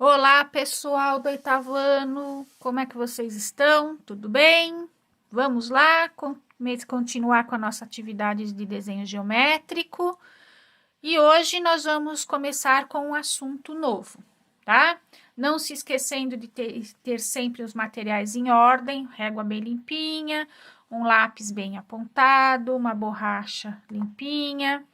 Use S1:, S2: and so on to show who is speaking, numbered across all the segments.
S1: Olá, pessoal do oitavo ano, como é que vocês estão? Tudo bem? Vamos lá continuar com a nossa atividade de desenho geométrico e hoje nós vamos começar com um assunto novo, tá? Não se esquecendo de ter sempre os materiais em ordem, régua bem limpinha, um lápis bem apontado, uma borracha limpinha,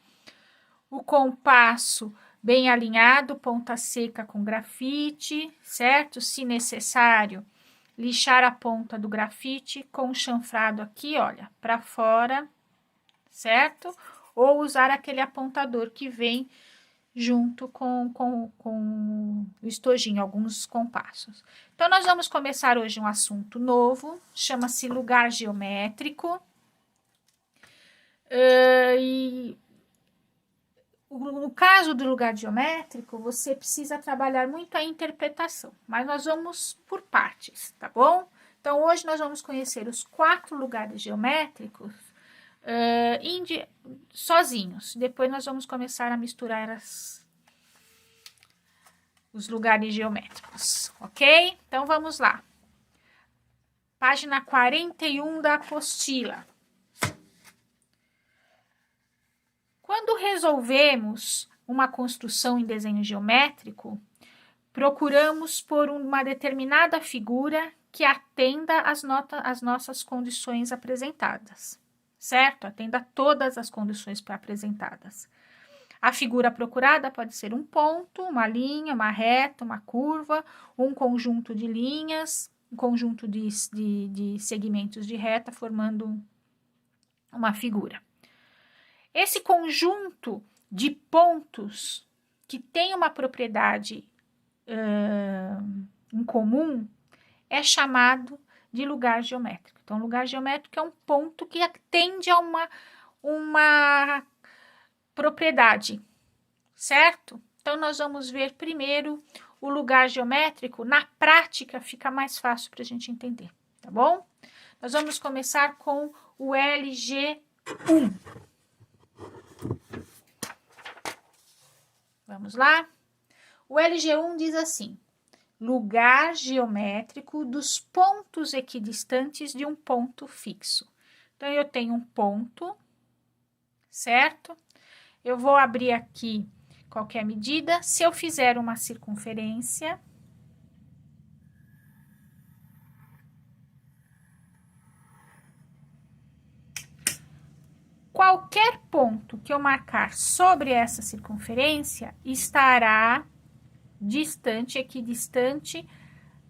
S1: o compasso bem alinhado, ponta seca com grafite, certo? Se necessário, lixar a ponta do grafite com o chanfrado aqui, olha, para fora, certo? Ou usar aquele apontador que vem junto com o estojinho, alguns compassos. Então, nós vamos começar hoje um assunto novo, chama-se lugar geométrico. E no caso do lugar geométrico, você precisa trabalhar muito a interpretação, mas nós vamos por partes, tá bom? Então, hoje nós vamos conhecer os 4 lugares geométricos sozinhos. Depois nós vamos começar a misturar os lugares geométricos, ok? Então, vamos lá. Página 41 da apostila. Quando resolvemos uma construção em desenho geométrico, procuramos por uma determinada figura que atenda às nossas condições apresentadas, certo? Atenda a todas as condições apresentadas. A figura procurada pode ser um ponto, uma linha, uma reta, uma curva, um conjunto de linhas, um conjunto de segmentos de reta formando uma figura. Esse conjunto de pontos que tem uma propriedade em comum é chamado de lugar geométrico. Então, lugar geométrico é um ponto que atende a uma propriedade, certo? Então, nós vamos ver primeiro o lugar geométrico. Na prática, fica mais fácil para a gente entender, tá bom? Nós vamos começar com o LG1. Vamos lá? O LG1 diz assim: lugar geométrico dos pontos equidistantes de um ponto fixo. Então, eu tenho um ponto, certo? Eu vou abrir aqui qualquer medida. Se eu fizer uma circunferência, qualquer ponto que eu marcar sobre essa circunferência estará distante, equidistante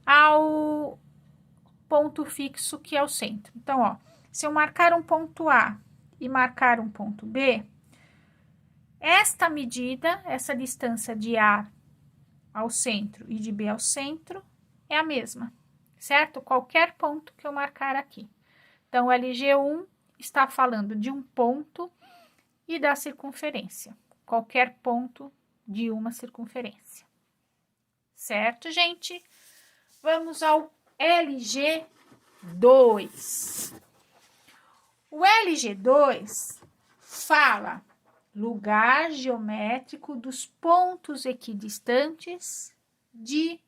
S1: ao ponto fixo que é o centro. Então, ó, se eu marcar um ponto A e marcar um ponto B, esta medida, essa distância de A ao centro e de B ao centro é a mesma, certo? Qualquer ponto que eu marcar aqui. Então, o LG1 está falando de um ponto e da circunferência. Qualquer ponto de uma circunferência. Certo, gente? Vamos ao LG2. O LG2 fala lugar geométrico dos pontos equidistantes de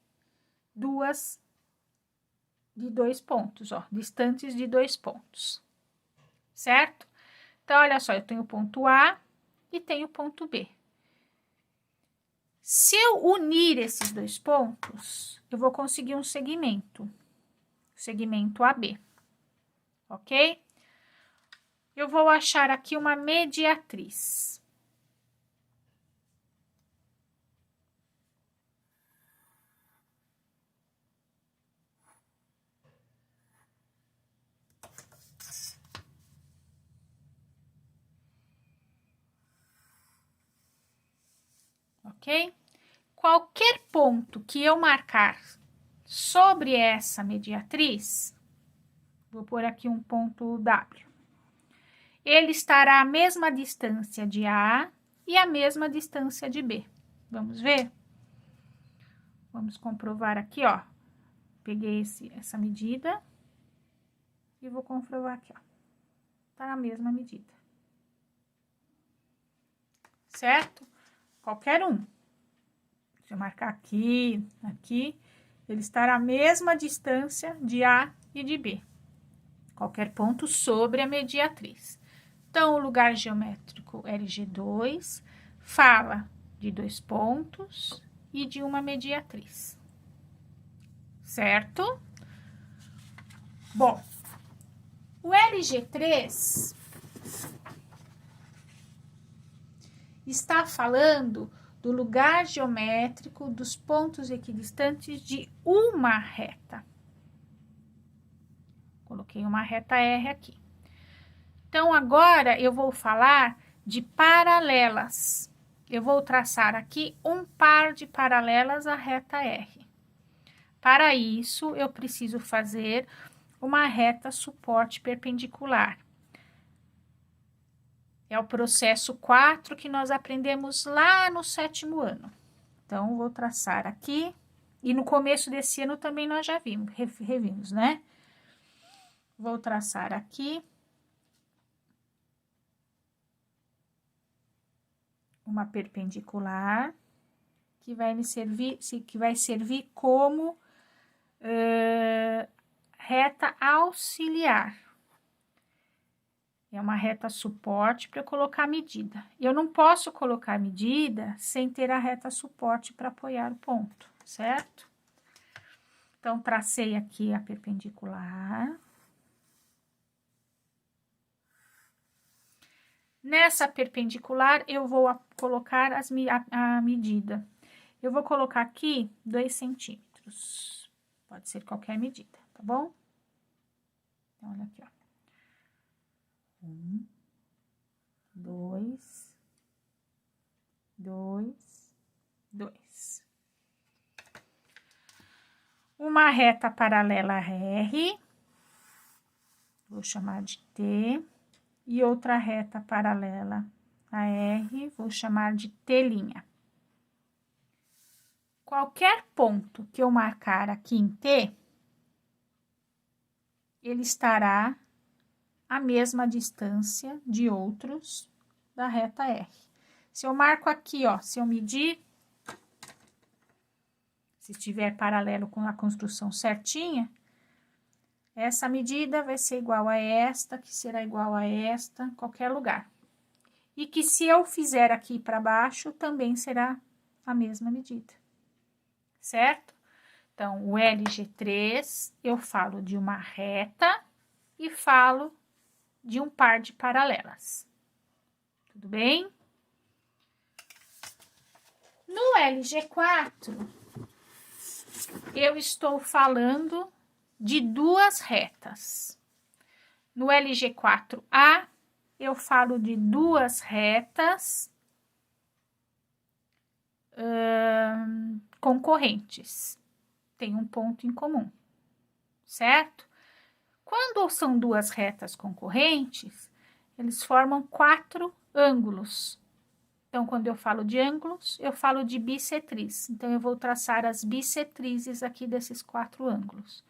S1: dois pontos, ó, distantes de 2 pontos, certo? Então, olha só, eu tenho o ponto A e tenho o ponto B. Se eu unir esses 2 pontos, eu vou conseguir um segmento AB, ok? Eu vou achar aqui uma mediatriz. Ok? Qualquer ponto que eu marcar sobre essa mediatriz, vou pôr aqui um ponto W, ele estará à mesma distância de A e à mesma distância de B. Vamos ver? Vamos comprovar aqui, ó. Peguei essa medida e vou comprovar aqui, ó. Tá na mesma medida. Certo? Qualquer um. Se eu marcar aqui, ele estará à mesma distância de A e de B. Qualquer ponto sobre a mediatriz. Então, o lugar geométrico LG2 fala de 2 pontos e de uma mediatriz. Certo? Bom, o LG3 está falando do lugar geométrico dos pontos equidistantes de uma reta. Coloquei uma reta R aqui. Então, agora eu vou falar de paralelas. Eu vou traçar aqui um par de paralelas à reta R. Para isso, eu preciso fazer uma reta suporte perpendicular. É o processo 4 que nós aprendemos lá no 7º ano. Então, vou traçar aqui. E no começo desse ano também nós já revimos, né? Vou traçar aqui uma perpendicular que vai me servir, como reta auxiliar. É uma reta suporte para eu colocar a medida. Eu não posso colocar a medida sem ter a reta suporte para apoiar o ponto, certo? Então, tracei aqui a perpendicular. Nessa perpendicular, eu vou colocar a medida. Eu vou colocar aqui 2 centímetros. Pode ser qualquer medida, tá bom? Então, olha aqui, ó. 1, 2, 2, 2. Uma reta paralela a R, vou chamar de T, e outra reta paralela a R, vou chamar de T'. Qualquer ponto que eu marcar aqui em T, ele estará a mesma distância de outros da reta R. Se eu marco aqui, ó, se eu medir, se estiver paralelo com a construção certinha, essa medida vai ser igual a esta, que será igual a esta, em qualquer lugar. E que se eu fizer aqui para baixo, também será a mesma medida. Certo? Então, o LG3, eu falo de uma reta e falo de um par de paralelas. Tudo bem? No LG4, eu estou falando de 2 retas. No LG4A, eu falo de 2 retas concorrentes. Tem um ponto em comum, certo? Quando são 2 retas concorrentes, eles formam 4 ângulos. Então, quando eu falo de ângulos, eu falo de bissetriz. Então, eu vou traçar as bissetrizes aqui desses 4 ângulos.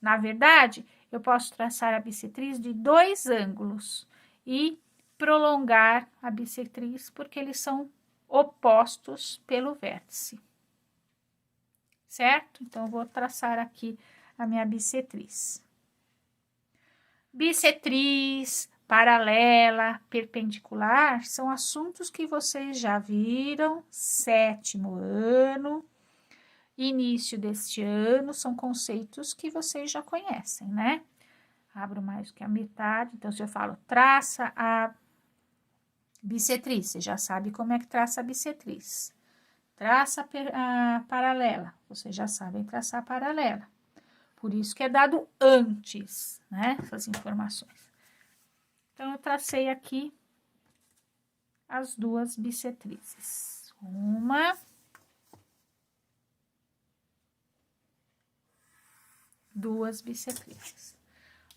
S1: Na verdade, eu posso traçar a bissetriz de 2 ângulos e prolongar a bissetriz, porque eles são opostos pelo vértice. Certo? Então, eu vou traçar aqui a minha bissetriz. Bissetriz, paralela, perpendicular, são assuntos que vocês já viram, 7º ano, início deste ano, são conceitos que vocês já conhecem, né? Abro mais do que a metade, então se eu falo traça a bissetriz, você já sabe como é que traça a bissetriz. Traça a paralela, vocês já sabem traçar a paralela. Por isso que é dado antes, né, essas informações. Então, eu tracei aqui as 2 bissetrizes. Uma. 2 bissetrizes.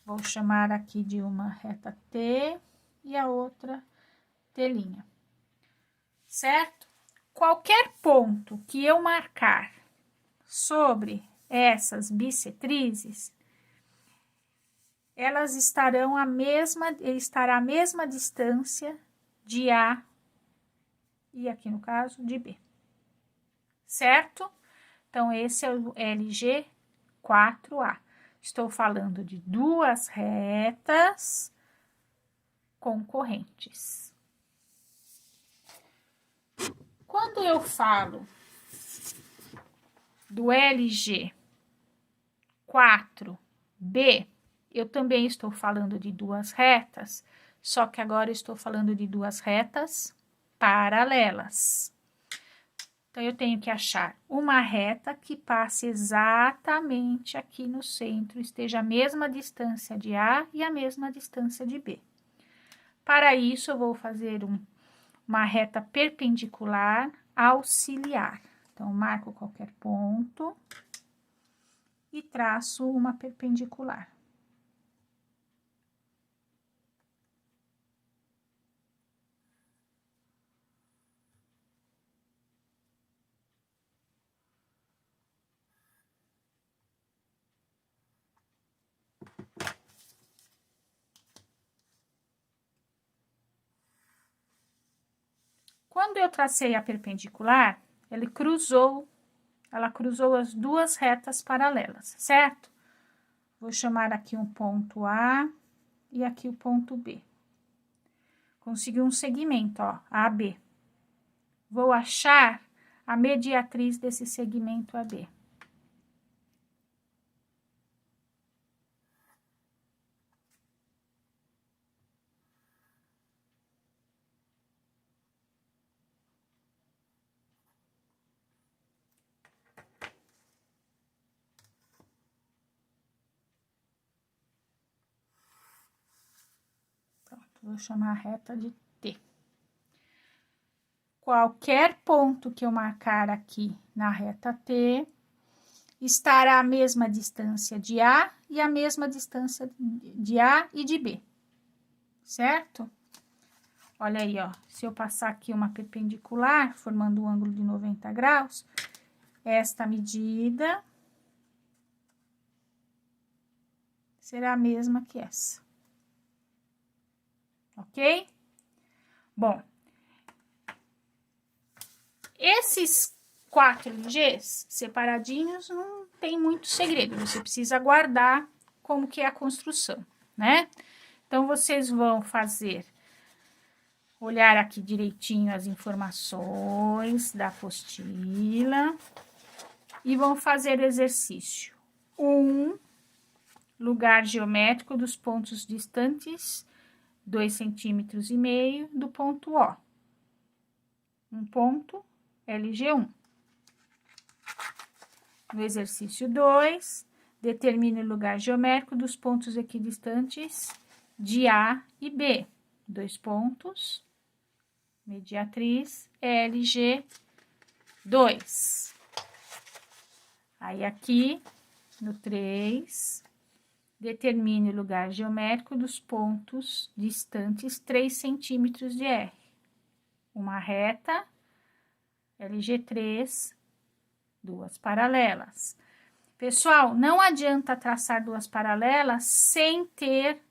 S1: Vou chamar aqui de uma reta T e a outra T'. Certo? Qualquer ponto que eu marcar sobre essas bissetrizes, elas estará a mesma distância de A e aqui no caso de B. certo? Então, esse é o LG 4A. Estou falando de duas retas concorrentes. Quando eu falo do LG 4B, eu também estou falando de duas retas, só que agora eu estou falando de duas retas paralelas. Então, eu tenho que achar uma reta que passe exatamente aqui no centro, esteja a mesma distância de A e a mesma distância de B. Para isso, eu vou fazer uma reta perpendicular auxiliar. Então, marco qualquer ponto e traço uma perpendicular. Quando eu tracei a perpendicular, ela cruzou as duas retas paralelas, certo? Vou chamar aqui um ponto A e aqui o ponto B. Consegui um segmento, ó, AB. Vou achar a mediatriz desse segmento AB. Vou chamar a reta de T. Qualquer ponto que eu marcar aqui na reta T, estará a mesma distância de A e a mesma distância de A e de B, certo? Olha aí, ó, se eu passar aqui uma perpendicular, formando um ângulo de 90 graus, esta medida será a mesma que essa. Ok? Bom, esses 4 LGs separadinhos não tem muito segredo, você precisa guardar como que é a construção, né? Então, vocês vão olhar aqui direitinho as informações da apostila e vão fazer o exercício 1, lugar geométrico dos pontos distantes 2,5 centímetros do ponto O. Um ponto LG1. No exercício 2, determine o lugar geométrico dos pontos equidistantes de A e B. 2 pontos, mediatriz LG2. Aí, aqui, no 3, determine o lugar geométrico dos pontos distantes 3 centímetros de R. Uma reta, LG3, duas paralelas. Pessoal, não adianta traçar duas paralelas sem ter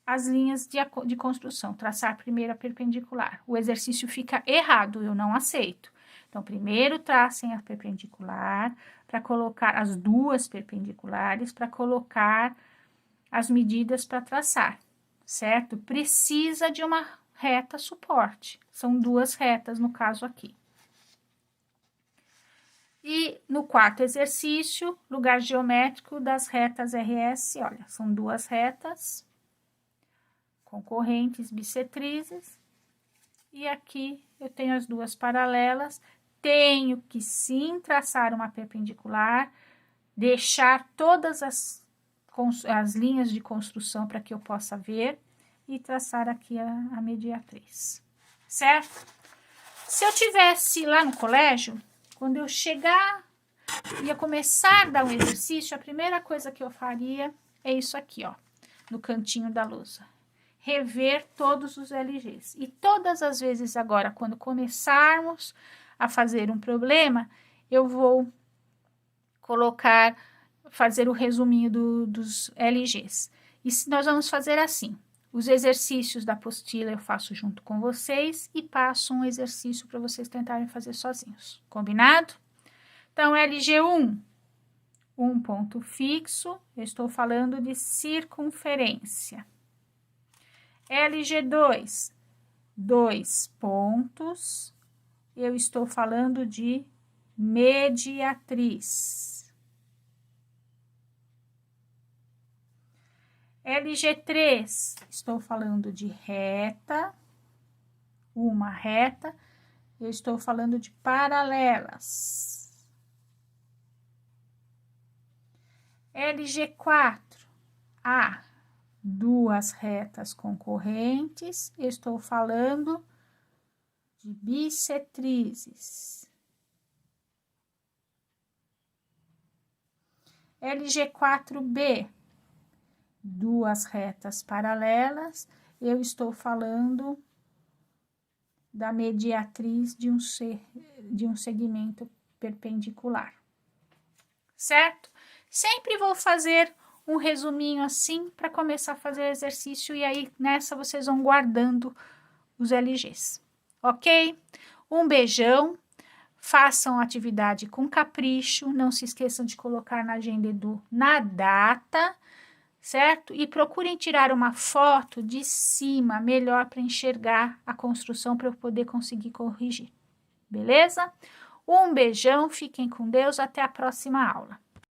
S1: as linhas de construção. Traçar primeiro a perpendicular. O exercício fica errado, eu não aceito. Então, primeiro tracem a perpendicular, para colocar as duas perpendiculares, para colocar as medidas para traçar, certo? Precisa de uma reta suporte. São duas retas, no caso aqui. E no quarto exercício, lugar geométrico das retas RS, olha, são duas retas concorrentes bissetrizes. E aqui eu tenho as duas paralelas. Tenho que sim traçar uma perpendicular, deixar todas as linhas de construção para que eu possa ver e traçar aqui a mediatriz, certo? Se eu tivesse lá no colégio, quando eu chegar, ia começar a dar um exercício, a primeira coisa que eu faria é isso aqui, ó, no cantinho da lousa. Rever todos os LGs. E todas as vezes agora, quando começarmos a fazer um problema, eu vou fazer o resuminho dos LGs. E nós vamos fazer assim, os exercícios da apostila eu faço junto com vocês e passo um exercício para vocês tentarem fazer sozinhos. Combinado? Então, LG1, um ponto fixo, eu estou falando de circunferência. LG2, 2 pontos, eu estou falando de mediatriz. LG3, estou falando de reta, uma reta, eu estou falando de paralelas. LG4, há duas retas concorrentes, eu estou falando de bissetrizes. LG4B, duas retas paralelas, eu estou falando da mediatriz de um segmento perpendicular, certo? Sempre vou fazer um resuminho assim para começar a fazer exercício e aí nessa vocês vão guardando os LGs, ok? Um beijão, façam a atividade com capricho, não se esqueçam de colocar na agenda Edu na data, certo? E procurem tirar uma foto de cima, melhor para enxergar a construção para eu poder conseguir corrigir, beleza? Um beijão, fiquem com Deus, até a próxima aula.